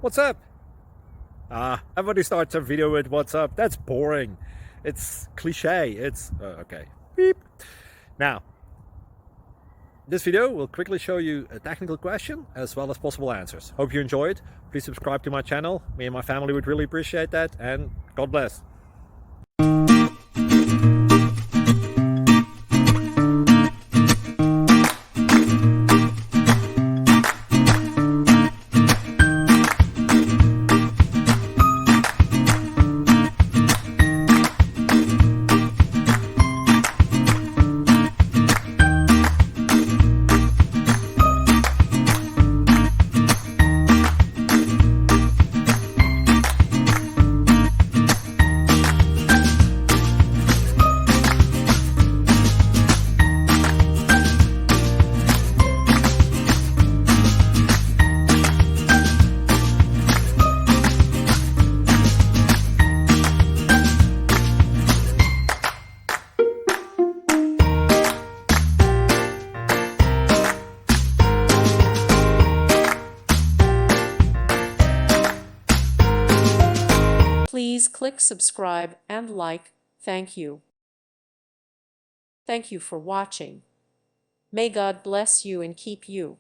What's up? Everybody starts a video with what's up. That's boring. It's cliche. It's okay. Beep. Now, this video will quickly show you a technical question as well as possible answers. Hope you enjoy it. Please subscribe to my channel. Me and my family would really appreciate that, and God bless. Please click subscribe and like. Thank you. Thank you for watching. May God bless you and keep you.